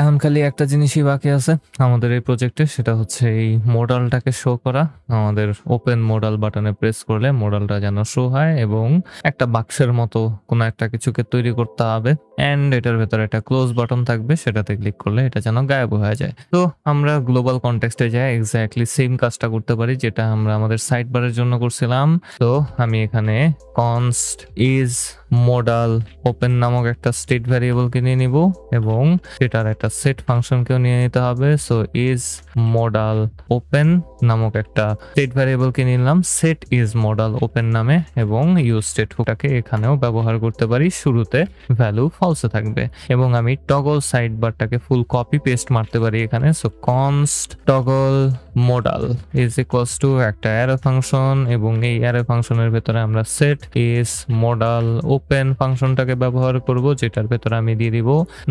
এখন খালি একটা জিনিসই বাকি আছে আমাদের এই প্রজেক্টে, সেটা হচ্ছে এই মডেলটাকে শো করা। আমাদের ওপেন মডেল বাটনে প্রেস করলে মডেলটা যেন শো হয় এবং একটা বাক্সের মতো কোনো একটা কিছুকে তৈরি করতে হবে। এন্ড এটার ভেতরে একটা ক্লোজ বাটন থাকবে, সেটাতে ক্লিক করলে এটা যেন গায়েব হয়ে যায়। তো আমরা গ্লোবাল কনটেক্সটে যাই এক্স্যাক্টলি সেম কাজটা করতে পারি যেটা আমরা আমাদের সাইড বারের জন্য করছিলাম। তো আমি এখানে const is modal open নামক একটা স্টেট ভ্যারিয়েবলকে নিয়ে নিব এবং সেটার একটা সেট ফাংশনকেও নিয়ে নিতে হবে। সো is modal open নামক একটা স্টেট ভ্যারিয়েবলকে নিলাম set is modal open নামে এবং use স্টেটটাকে এখানেও ব্যবহার করতে পারি। শুরুতে ভ্যালু ফলসে থাকবে এবং আমি টগল সাইড বারটাকে ফুল কপি পেস্ট মারতে পারি এখানে। So const toggle modal is equals to একটা অ্যারে ফাংশন এবং এই অ্যারে ফাংশনের ভেতরে আমরা set is modal open ফাংশনটাকে ব্যবহার করব, যেটার ভেতরে আমি দিয়ে দিব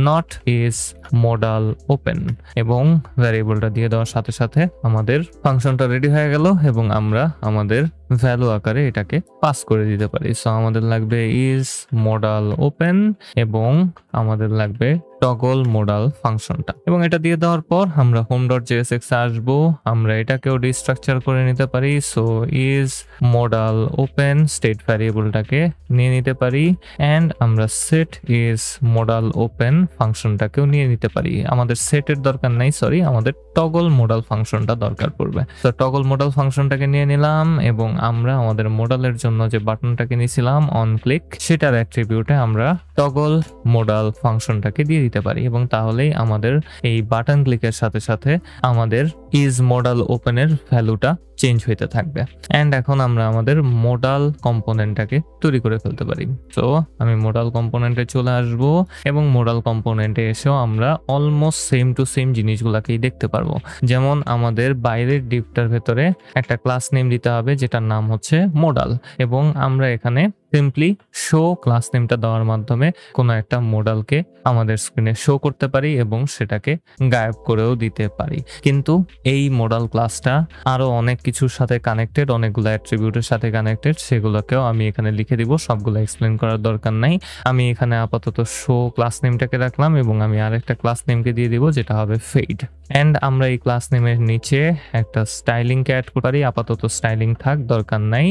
not is modal open এবং ভ্যারিয়েবলটা দিয়ে দেওয়ার সাথে সাথে আমাদের ফাংশনটা রেডি হয়ে গেল এবং আমরা আমাদের ভ্যালু আকারে এটাকে পাস করে দিতে পারি। সো আমাদের লাগবে is modal open এবং আমাদের লাগবে টগল মডাল ফাংশনটা এবং এটা দিয়ে দেওয়ার পর আমরা home.jsx এ আসবো। আমরা এটাকেও ডিস্ট্রাকচার করে নিতে পারি। So is modal open state ভ্যারিয়েবলটাকে নিয়ে নিতে পারি এন্ড আমরা set is modal open ফাংশনটাকেও নিয়ে নিতে পারি। আমাদের সেটের দরকার নাই, সরি, আমাদের টগল মডাল ফাংশনটা দরকার পড়বে। তো টগল মডাল ফাংশনটাকে নিয়ে নিলাম এবং আমরা আমাদের মডেলের জন্য যে বাটনটাকে নিয়েছিলাম অন ক্লিক, সেটার অ্যাট্রিবিউটে আমরা টগল মডাল ফাংশনটাকে দিয়ে দিতে পারি এবং তাহলেই আমাদের এই বাটন ক্লিকের সাথে সাথে আমাদের is modal open এর ভ্যালুটা চেঞ্জ হইতে থাকবে। এন্ড এখন আমরা আমাদের মডাল কম্পোনেন্টটাকে তৈরি করে ফেলতে পারি। তো আমি মডাল কম্পোনেন্টে চলে আসব এবং মডাল কম্পোনেন্টে এসেও আমরা অলমোস্ট সেম টু সেম জিনিসগুলোকেই দেখতে পারবো। যেমন আমাদের বাইরের ডিভটার ভেতরে একটা ক্লাস নেম দিতে হবে যেটার নাম হচ্ছে মডাল এবং আমরা এখানে সিম্পলি শো ক্লাস নেমটা দেওয়ার মাধ্যমে কোনো একটা মডেলকে আমাদের স্ক্রিনে শো করতে পারি এবং সেটাকে গায়েব করেও দিতে পারি। কিন্তু এই মডেল ক্লাসটা আরো অনেক কিছুর সাথে কানেক্টেড, অনেকগুলো অ্যাট্রিবিউটের সাথে কানেক্টেড, সেগুলোকেও আমি এখানে লিখে দিব, সবগুলো এক্সপ্লেন করার দরকার নাই। আমি এখানে আপাতত শো ক্লাস নেমটাকে রাখলাম এবং আমি আরেকটা ক্লাস নেমকে দিয়ে দিব যেটা হবে ফেড। এন্ড আমরা এই ক্লাস নেমের নিচে একটা স্টাইলিংকে অ্যাড করতে পারি। আপাতত স্টাইলিং থাক, দরকার নাই।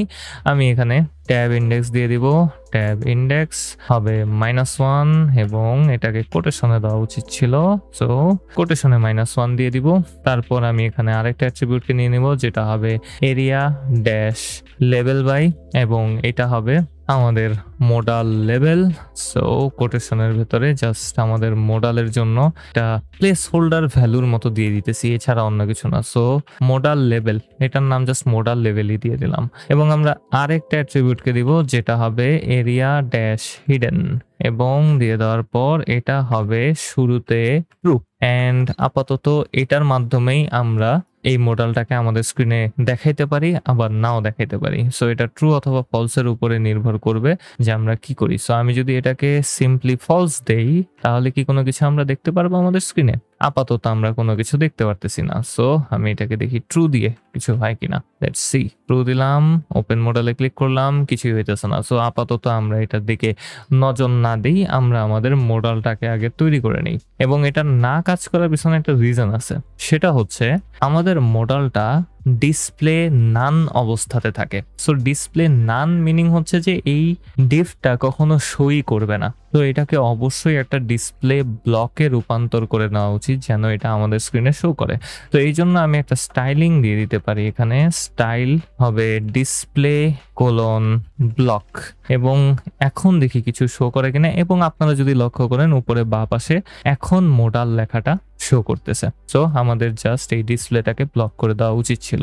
আমি এখানে ট্যাব ইন্ডেক্স দিয়ে দিব। ট্যাব ইন্ডেক্স হবে -1 এবং এটাকে কোটেশনে দেওয়া উচিত ছিল। সো কোটেশনে -1 দিয়ে দিব। তারপর আমি এখানে আরেকটা অ্যাট্রিবিউটকে নিয়ে নিব যেটা হবে এরিয়া ড্যাশ লেভেল বাই এবং এটা হবে আমাদের মডাল লেভেল। সো কোটেশনের ভেতরে জাস্ট আমাদের মডালের জন্য একটা প্লেস হোল্ডার ভ্যালুর মতো দিয়ে দিতেছি, এছাড়া অন্য কিছু না। সো মডাল লেভেল, এটার নাম জাস্ট মডাল লেভেলই দিয়ে দিলাম এবং আমরা আরেকটা অ্যাট্রিবিউটকে দিব যেটা হবে এরিয়া ড্যাশ হিডেন এবং দিয়ে দেওয়ার পর এটা হবে শুরুতে ট্রু। এন্ড আপাতত এটার মাধ্যমেই আমরা এই মডেলটাকে আমাদের স্ক্রিনে দেখাইতে পারি, আবার নাও দেখাইতে পারি। সো এটা ট্রু অথবা ফলসের উপরে নির্ভর করবে যে আমরা কি করি। সো আমি যদি এটাকে সিম্পলি ফলস দেই তাহলে কি কোনো কিছু আমরা দেখতে পারবো আমাদের স্ক্রিনে? আপাতত আমরা কোনো কিছু দেখতে পারতেছি না। সো আমি এটাকে দেখি ট্রু দিয়ে কিছু হয় কিনা। Let's see. ট্রু দিলাম, ওপেন মডেলে ক্লিক করলাম, কিছুই হইতেছে না। সো আপাতত আমরা এটার দিকে নজর না দিই, আমরা আমাদের মডেলটাকে আগে তৈরি করে নিই এবং এটা না কাজ করার পিছনে একটা রিজন আছে। সেটা হচ্ছে আমাদের মডেলটা ডিসপ্লে নান অবস্থাতে থাকে। সো ডিসপ্লে নান মিনিং হচ্ছে যে এই ডিভটা কখনো সই করবে না। তো এটাকে অবশ্যই একটা ডিসপ্লে ব্লকে রূপান্তর করে নেওয়া উচিত যেন এটা আমাদের স্ক্রিনে শো করে। তো এই জন্য আমি একটা স্টাইলিং দিয়ে দিতে পারি। এখানে স্টাইল হবে ডিসপ্লে কোলন ব্লক এবং এখন দেখি কিছু শো করে কিনা এবং আপনারা যদি লক্ষ্য করেন উপরে বাঁ পাশে এখন মডাল লেখাটা শো করতেছে। সো আমাদের জাস্ট এই ডিসপ্লেটাকে ব্লক করে দেওয়া উচিত ছিল।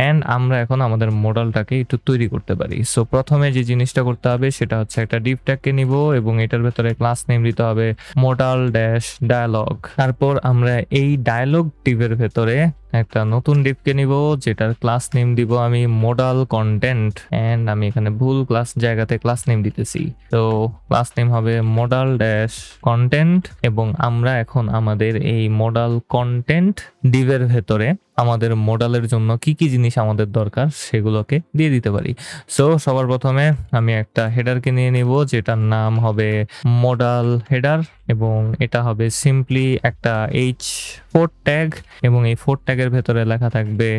এন্ড আমরা এখন আমাদের মডেলটাকে একটু তৈরি করতে পারি। সো প্রথমে যে জিনিসটা করতে হবে সেটা হচ্ছে একটা ডিভ ট্যাগকে নিব এবং এটার ভেতরে ক্লাস নেম দিতে হবে মডাল ড্যাশ ডায়ালগ। তারপর আমরা এই ডায়ালগ ডিভের ভেতরে একটা নতুন ডিভকে নিব যেটার ক্লাস নেম দিব আমি মডাল কন্টেন্ট। এন্ড আমি এখানে ভুল ক্লাস জায়গাতে ক্লাস নেম দিতেছি। তো ক্লাস নেম হবে মডাল ড্যাশ কন্টেন্ট এবং আমরা এখন আমাদের এই মডাল কন্টেন্ট ডিভের ভেতরে আমাদের মডেলের জন্য কি কি জিনিস আমাদের দরকার সেগুলোকে দিয়ে দিতে পারি। সো সবার প্রথমে আমি একটা হেডারকে নিয়ে নিব যেটার নাম হবে মডাল হেডার এবং এটা হবে সিম্পলি একটা H4 ট্যাগ এবং এই 4 ট্যাগের ভেতরে লেখা থাকবে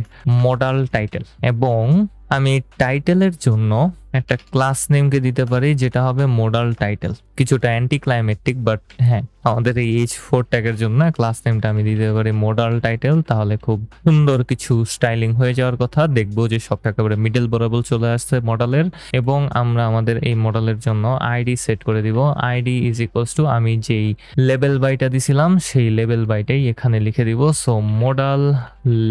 মডাল টাইটেল এবং আমি টাইটেলের জন্য একটা ক্লাস নেমকে দিতে পারি যেটা হবে মডাল টাইটেল। কিছুটা অ্যান্টি ক্লাইমেটিক, বাট হ্যাঁ, আমাদের এই H4 ট্যাগের জন্য ক্লাস নেমটা আমি দিতে পারি মডাল টাইটেল। তাহলে খুব সুন্দর কিছু স্টাইলিং হয়ে যাওয়ার কথা। দেখবো যে সব একেবারে মিডল বরাবর চলে আসছে মডেলের। এবং আমরা আমাদের এই মডেলের জন্য আইডি সেট করে দিব। আইডি ইজ ইকুয়ালস টু আমি যেই লেভেল বাইটা দিছিলাম সেই লেভেল বাইটাই এখানে লিখে দিব। সো মডাল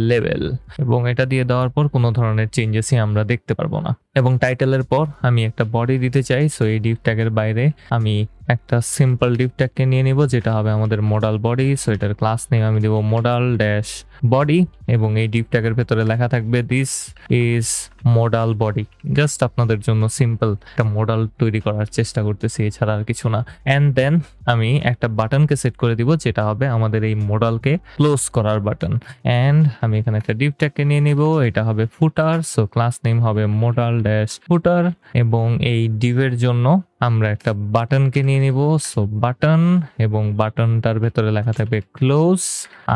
লেভেল, এবং এটা দিয়ে দেওয়ার পর কোনো ধরনের চেঞ্জেসই আমরা দেখতে পারবো না। এবং টাইটেলের পর আমি একটা বডি দিতে চাই। সো এই ডিভ ট্যাগের বাইরে আমি একটা সিম্পল ডিভ ট্যাগকে নিয়ে নিব যেটা হবে আমাদের মডাল বডি। সো এটার ক্লাস নেম আমি দেব মডাল ড্যাশ বডি এবং এই ডিভ ট্যাগের ভেতরে লেখা থাকবে this is modal body. Just আপনাদের জন্য সিম্পল একটা মডাল তৈরি করার চেষ্টা করতেছি, এছাড়া আর কিছু না। অ্যান্ড দেন আমি একটা বাটনকে সেট করে দিব যেটা হবে আমাদের এই মডালকে ক্লোজ করার বাটন। অ্যান্ড আমি এখানে একটা ডিভ ট্যাগকে নিয়ে নিব, এটা হবে ফুটার। সো ক্লাস নেম হবে মডাল ড্যাশ ফুটার এবং এই ডিভের জন্য আমরা একটা বাটনকে নিয়ে নিব। সো বাটন এবং বাটনটার ভেতরে লেখা থাকবে ক্লোজ,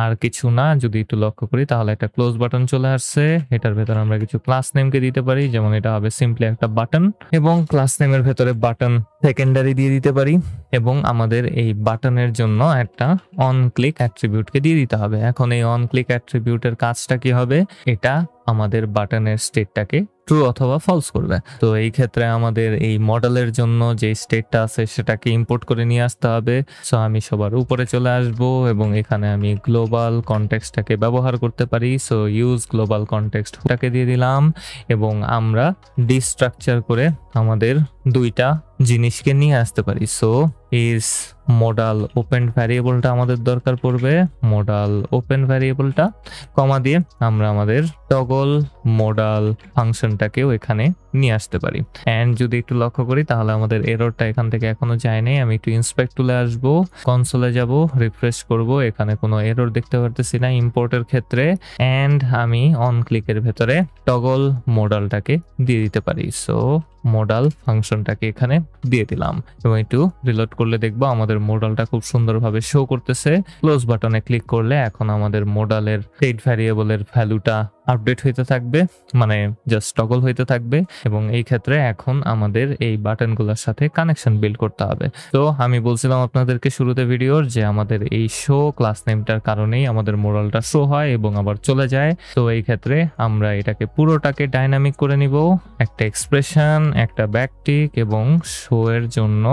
আর কিছু না। যদি একটু লক্ষ্য করি তাহলে একটা ক্লোজ বাটন চলে আসছে। এটার ভেতরে আমরা কিছু ক্লাস নেমকে দিতে পারি, যেমন এটা হবে সিম্পলি একটা বাটন এবং ক্লাস নেমের ভেতরে বাটন সেকেন্ডারি দিয়ে দিতে পারি এবং আমাদের এই বাটনের জন্য একটা অন ক্লিক অ্যাট্রিবিউটকে দিয়ে দিতে হবে। এখন এই অন ক্লিক অ্যাট্রিবিউটের কাজটা কি হবে? এটা আমাদের বাটনের স্টেটটাকে ট্রু অথবা ফলস করবে। তো এই ক্ষেত্রে আমাদের এই মডেলের জন্য যে স্টেটটা আছে সেটাকে ইম্পোর্ট করে নিয়ে আসতে হবে। সো আমি সবার উপরে চলে আসব এবং এখানে আমি গ্লোবাল কনটেক্সটটাকে ব্যবহার করতে পারি। সো ইউজ গ্লোবাল কনটেক্সটটাকে দিয়ে দিলাম এবং আমরা ডিস্ট্রাকচার করে আমাদের দুইটা জিনিসকে নিয়ে আসতে পারি। সো ইজ মডাল ওপেন ভ্যারিয়েবলটা আমাদের দরকার পড়বে। মডাল ওপেন ভ্যারিয়েবলটা কমা দিয়ে আমরা আমাদের টগল মডাল ফাংশনটাকেও এখানে নিয়ে আসতে পারি। অ্যান্ড যদি একটু লক্ষ্য করি তাহলে আমাদের এররটা এখান থেকে এখনো যায় নাই। আমি একটু ইন্সপেক্ট টুলে আসবো, কনসোলে যাব, রিফ্রেশ করব, এখানে কোনো এরর দেখতে পারতেছি না ইম্পোর্টের ক্ষেত্রে। অ্যান্ড আমি অন ক্লিকের ভেতরে টগল মডালটাকে দিয়ে দিতে পারি। সো মডাল ফাংশনটাকে এখানে দিয়ে দিলাম এবং একটু রিলোড করলে দেখবো আমাদের মডালটা খুব সুন্দরভাবে শো করতেছে। ক্লোজ বাটনে ক্লিক করলে এখন আমাদের মডালের স্টেট ভ্যারিয়েবলের ভ্যালুটা আপডেট হইতে থাকবে, মানে জাস্ট টগল হইতে থাকবে। এবং এই ক্ষেত্রে এখন আমাদের এই বাটনগুলোর সাথে কানেকশন বিল্ড করতে হবে। তো আমি বলছিলাম আপনাদেরকে শুরুতে ভিডিওর যে আমাদের এই শো ক্লাস নেমটার কারণেই আমাদের মডালটা শো হয় এবং আবার চলে যায়। তো এই ক্ষেত্রে আমরা এটাকে পুরোটাকে ডাইনামিক করে নিব, একটা এক্সপ্রেশন, একটা ব্যাকটিক এবং শো এর জন্য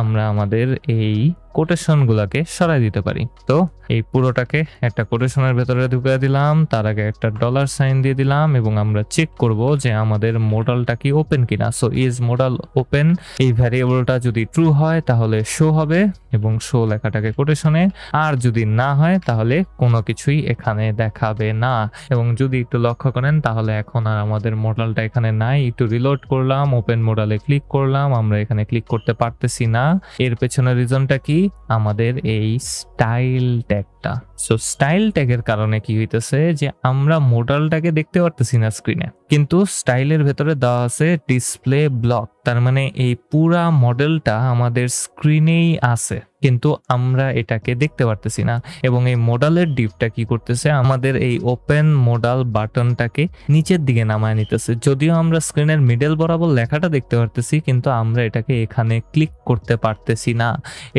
আমরা আমাদের এই কোটেশন গুলাকে সরাই দিতে পারি। তো এই পুরোটাকে একটা কোটেশনের ভেতরে ঢুকিয়ে দিলাম, তার আগে একটা ডলার সাইন দিয়ে দিলাম এবং আমরা চেক করব যে আমাদের মডেলটা কি ওপেন কিনা। সো ইজ মডেল ওপেন, এই ভ্যারিয়েবলটা যদি ট্রু হয় তাহলে শো হবে এবং শো লেখাটাকে কোটেশনে, আর যদি না হয় তাহলে কোনো কিছুই এখানে দেখাবে না। এবং যদি একটু লক্ষ্য করেন তাহলে এখন আর আমাদের মডেলটা এখানে নাই। একটু রিলোড করলাম, ওপেন মডেলে ক্লিক করলাম, আমরা এখানে ক্লিক করতে পারতেছি না। এর পেছনে রিজনটা কি? আমাদের এই স্টাইল ট্যাগটা। সো স্টাইল ট্যাগের কারণে কি হইতেছে যে আমরা মডেলটাকে দেখতে পারতেছি না স্ক্রিনে, কিন্তু স্টাইলের ভেতরে দেওয়া আছে ডিসপ্লে ব্লক। তার মানে এই পুরা মডেলটা আমাদের স্ক্রিনেই আছে কিন্তু আমরা এটাকে দেখতে পারতেছি না। এবং এই মডেলের ডিভটা কি করতেছে? আমাদের এই ওপেন মডেল বাটনটাকে নিচের দিকে নামায় নিতেছে। যদিও আমরা স্ক্রিনের মিডল বরাবর লেখাটা দেখতে পারতেছি কিন্তু আমরা এটাকে এখানে ক্লিক করতে পারতেছি না।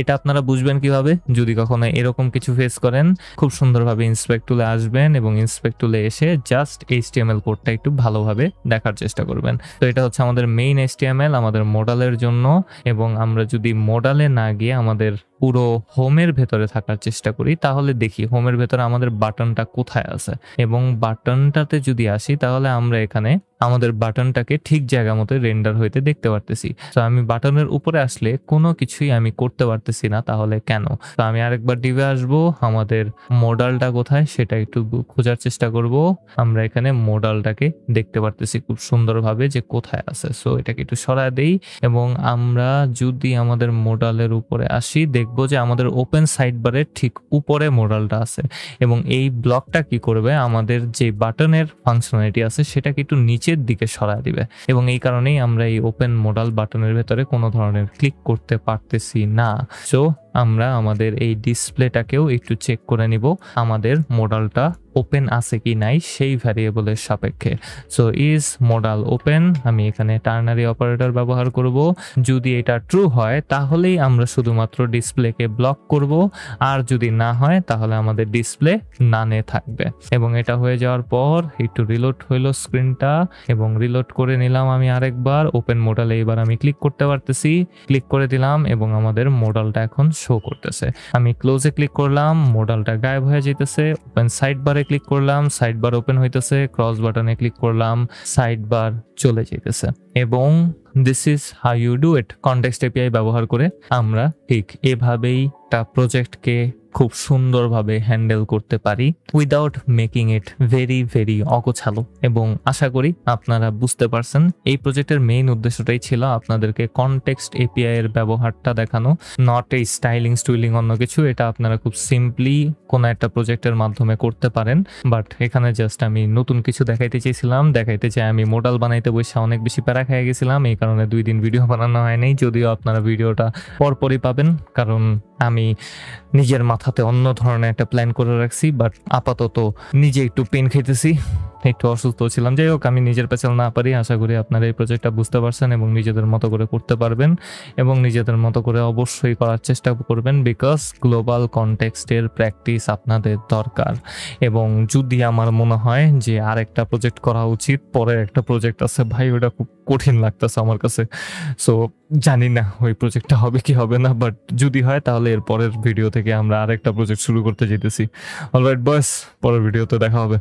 এটা আপনারা বুঝবেন কিভাবে? যদি কখনো এরকম কিছু ফেস করেন, খুব সুন্দরভাবে ইন্সপেক্ট টুলে আসবেন এবং ইন্সপেক্ট টুলে এসে জাস্ট HTML কোডটা একটু ভালোভাবে দেখার চেষ্টা করবেন। তো এটা হচ্ছে আমাদের মেইন HTML আমাদের মডেলের জন্য। এবং আমরা যদি মডেলে না গিয়ে আমাদের পুরো হোমের ভেতরে থাকার চেষ্টা করি তাহলে দেখি হোমের ভেতরে আমাদের বাটনটা কোথায় আছে। এবং বাটনটাতে যদি আসি তাহলে আমরা এখানে আমাদের বাটনটাকে ঠিক জায়গা মতো রেন্ডার হইতে দেখতে পারতেছি। তো আমি বাটনের উপরে আসলে কোনো কিছুই আমি করতে পারতেছি না, তাহলে কেন? তো আমি আরেকবার ডিভে আসবো, আমাদের মডেলটা কোথায় সেটা একটু খোঁজার চেষ্টা করব। আমরা এখানে মডেলটাকে দেখতে পারতেছি খুব সুন্দরভাবে যে কোথায় আছে। সো এটাকে একটু সরায় দেই এবং আমরা যদি আমাদের মডেলের উপরে আসি দেখবো যে আমাদের ওপেন সাইড বারের ঠিক উপরে মডেলটা আছে। এবং এই ব্লকটা কি করবে? আমাদের যে বাটনের ফাংশনালিটি আছে সেটাকে একটু নিচের দিকে সরায় দিবে এবং এই কারণেই আমরা এই ওপেন মডেল বাটনের ভেতরে কোনো ধরনের ক্লিক করতে পারতেছি না। সো আমরা আমাদের এই ডিসপ্লেটাকেও একটু চেক করে নিব আমাদের মডেলটা ওপেন আছে কি নাই সেই ভ্যারিয়েবলের সাপেক্ষে। সো ইজ মডেল ওপেন, আমি এখানে টার্নারি অপারেটর ব্যবহার করব। যদি এটা ট্রু হয় তাহলেই আমরা শুধুমাত্র ডিসপ্লেকে ব্লক করব, আর যদি না হয় তাহলে আমাদের ডিসপ্লে নানে থাকবে। এবং এটা হয়ে যাওয়ার পর একটু রিলোড হইলো স্ক্রিনটা, এবং রিলোড করে নিলাম আমি আরেকবার। ওপেন মডেলে এবার আমি ক্লিক করতে পারতেছি, ক্লিক করে দিলাম এবং আমাদের মডেলটা এখন শো করতেছে। আমি ক্লোজে ক্লিক করলাম, মডেলটা গায়েব হয়ে যেতেছে। ওপেন সাইড বারে ক্লিক করলাম, সাইড বার ওপেন হইতেছে। ক্রস বাটনে ক্লিক করলাম, সাইড বার চলে যেতেছে। এবং this is how you do it. Context API ব্যবহার করে আমরা ঠিক এভাবেই একটা প্রজেক্টকে খুব সুন্দরভাবে হ্যান্ডেল করতে পারি without making it very very অগোছালো। এবং আশা করি আপনারা বুঝতে পারছেন এই প্রজেক্টের মেইন উদ্দেশ্যটাই ছিল আপনাদেরকে কনটেক্সট এপিআই এর ব্যবহারটা দেখানো, নট এই স্টাইলিং স্টুইলিং অন্য কিছু। এটা আপনারা খুব সিম্পলি কোনো একটা প্রজেক্টের মাধ্যমে করতে পারেন। বাট এখানে জাস্ট আমি নতুন কিছু দেখাইতে চেয়েছিলাম, দেখাইতে চাই আমি মডেল বানাইতে বসে অনেক বেশি প্যারা খেয়ে গেছিলাম, এই কারণে 2 দিন ভিডিও বানানো হয়নি। যদিও আপনারা ভিডিওটা পরপরই পাবেন, কারণ আমি নিজের মাথাতে অন্য ধরনের একটা প্ল্যান করে রাখছি। বাট আপাতত নিজে একটু পেন খেতেছি, একটু অসুস্থ ছিলাম। যাই হোক, আমি নিজের পেছাল না পারি। আশা করি আপনারা এই প্রজেক্টটা বুঝতে পারছেন এবং নিজেদের মতো করে করতে পারবেন, এবং নিজেদের মতো করে অবশ্যই করার চেষ্টা করবেন, বিকজ গ্লোবাল কনটেক্সটের প্র্যাকটিস আপনাদের দরকার। এবং যদি আমার মনে হয় যে আরেকটা প্রজেক্ট করা উচিত, পরের একটা প্রজেক্ট আছে ভাই, ওটা খুব কঠিন লাগতেছে আমার কাছে। সো জানি না ওই প্রজেক্টটা হবে কি হবে না, বাট যদি হয় তাহলে এর পরের ভিডিও থেকে আমরা আরেকটা প্রজেক্ট শুরু করতে যেতেছি। অলরাইট বয়েস, পরের ভিডিওতে দেখা হবে।